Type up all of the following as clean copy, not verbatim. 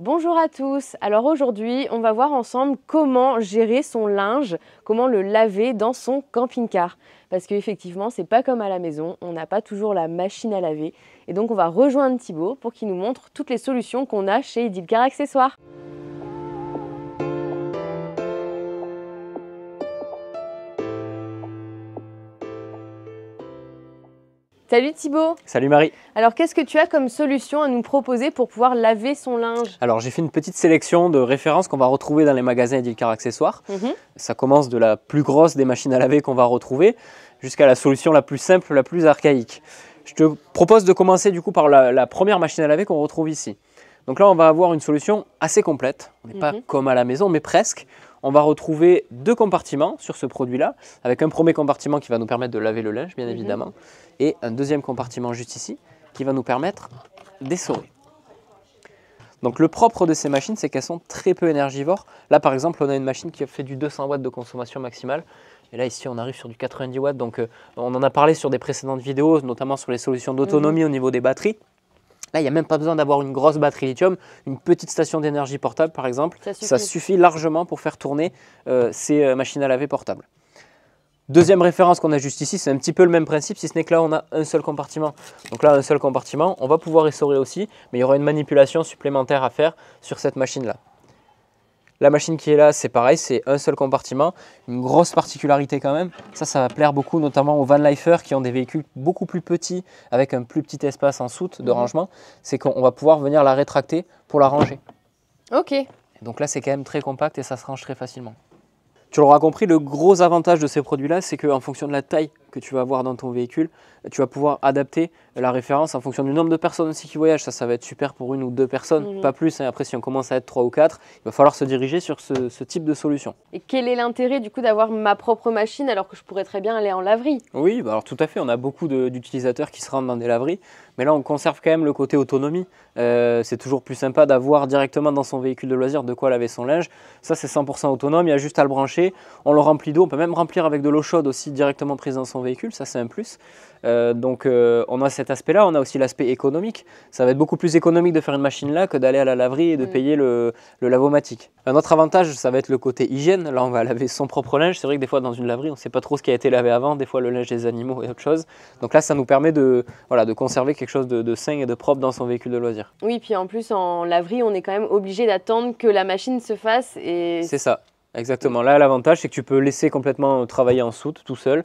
Bonjour à tous, alors aujourd'hui on va voir ensemble comment gérer son linge, comment le laver dans son camping-car. Parce qu'effectivement c'est pas comme à la maison, on n'a pas toujours la machine à laver. Et donc on va rejoindre Thibaut pour qu'il nous montre toutes les solutions qu'on a chez Edilcar Accessoires. Salut Thibaut. Salut Marie. Alors qu'est-ce que tu as comme solution à nous proposer pour pouvoir laver son linge? Alors j'ai fait une petite sélection de références qu'on va retrouver dans les magasins Edilcar Accessoires. Ça commence de la plus grosse des machines à laver qu'on va retrouver jusqu'à la solution la plus simple, la plus archaïque. Je te propose de commencer du coup par la première machine à laver qu'on retrouve ici. Donc là on va avoir une solution assez complète. On n'est pas comme à la maison mais presque. On va retrouver deux compartiments sur ce produit-là, avec un premier compartiment qui va nous permettre de laver le linge, bien évidemment, et un deuxième compartiment juste ici, qui va nous permettre d'essorer. Donc le propre de ces machines, c'est qu'elles sont très peu énergivores. Là, par exemple, on a une machine qui a fait du 200 watts de consommation maximale. Et là, ici, on arrive sur du 90 watts. Donc on en a parlé sur des précédentes vidéos, notamment sur les solutions d'autonomie au niveau des batteries. Là, il n'y a même pas besoin d'avoir une grosse batterie lithium. Une petite station d'énergie portable, par exemple, ça suffit largement pour faire tourner ces machines à laver portables. Deuxième référence qu'on a juste ici, c'est un petit peu le même principe, si ce n'est que là, on a un seul compartiment. Donc là, un seul compartiment, on va pouvoir essorer aussi, mais il y aura une manipulation supplémentaire à faire sur cette machine-là. La machine qui est là, c'est pareil, c'est un seul compartiment. Une grosse particularité quand même, ça va plaire beaucoup notamment aux vanlifers qui ont des véhicules beaucoup plus petits avec un plus petit espace en soute de rangement, c'est qu'on va pouvoir venir la rétracter pour la ranger. Ok. Donc là, c'est quand même très compact et ça se range très facilement. Tu l'auras compris, le gros avantage de ces produits-là, c'est qu'en fonction de la taille que tu vas avoir dans ton véhicule, tu vas pouvoir adapter la référence en fonction du nombre de personnes aussi qui voyagent. Ça va être super pour une ou deux personnes, pas plus. Après, si on commence à être 3 ou 4, il va falloir se diriger sur ce type de solution. Et quel est l'intérêt du coup d'avoir ma propre machine alors que je pourrais très bien aller en laverie? Oui, alors tout à fait. On a beaucoup d'utilisateurs qui se rendent dans des laveries. Mais là, on conserve quand même le côté autonomie. C'est toujours plus sympa d'avoir directement dans son véhicule de loisir de quoi laver son linge. Ça, c'est 100% autonome. Il y a juste à le brancher. On le remplit d'eau. On peut même remplir avec de l'eau chaude aussi directement prise dans son véhicule. Ça, c'est un plus. Donc, on a cet aspect-là. On a aussi l'aspect économique. Ça va être beaucoup plus économique de faire une machine là que d'aller à la laverie et de payer le lavomatique. Un autre avantage, ça va être le côté hygiène. Là, on va laver son propre linge. C'est vrai que des fois, dans une laverie, on ne sait pas trop ce qui a été lavé avant. Des fois, le linge des animaux et autre chose. Donc là, ça nous permet de conserver quelque chose de sain et de propre dans son véhicule de loisir. Oui, puis en plus, en laverie, on est quand même obligé d'attendre que la machine se fasse. C'est ça, exactement. Là, l'avantage, c'est que tu peux laisser complètement travailler en soute, tout seul.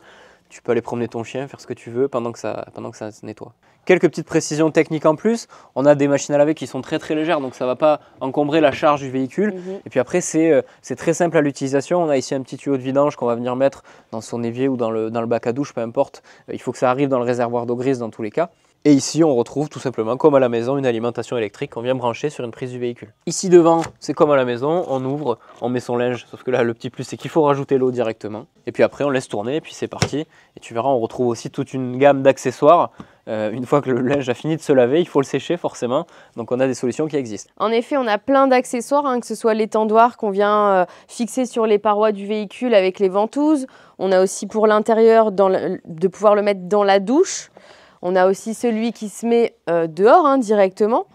Tu peux aller promener ton chien, faire ce que tu veux pendant que ça se nettoie. Quelques petites précisions techniques en plus. On a des machines à laver qui sont très légères, donc ça ne va pas encombrer la charge du véhicule. Et puis après, c'est très simple à l'utilisation. On a ici un petit tuyau de vidange qu'on va venir mettre dans son évier ou dans le bac à douche, peu importe. Il faut que ça arrive dans le réservoir d'eau grise dans tous les cas. Et ici, on retrouve tout simplement, comme à la maison, une alimentation électrique qu'on vient brancher sur une prise du véhicule. Ici devant, c'est comme à la maison, on ouvre, on met son linge, sauf que là, le petit plus, c'est qu'il faut rajouter l'eau directement. Et puis après, on laisse tourner, et puis c'est parti. Et tu verras, on retrouve aussi toute une gamme d'accessoires. Une fois que le linge a fini de se laver, il faut le sécher forcément. Donc on a des solutions qui existent. En effet, on a plein d'accessoires, que ce soit l'étendoir qu'on vient fixer sur les parois du véhicule avec les ventouses. On a aussi pour l'intérieur de pouvoir le mettre dans la douche. On a aussi celui qui se met dehors directement.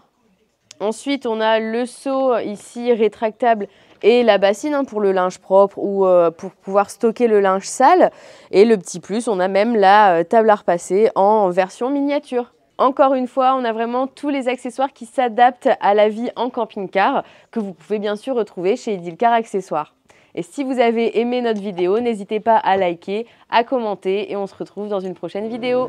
Ensuite, on a le seau ici rétractable et la bassine pour le linge propre ou pour pouvoir stocker le linge sale. Et le petit plus, on a même la table à repasser en version miniature. Encore une fois, on a vraiment tous les accessoires qui s'adaptent à la vie en camping-car que vous pouvez bien sûr retrouver chez Edilcar Accessoires. Et si vous avez aimé notre vidéo, n'hésitez pas à liker, à commenter et on se retrouve dans une prochaine vidéo.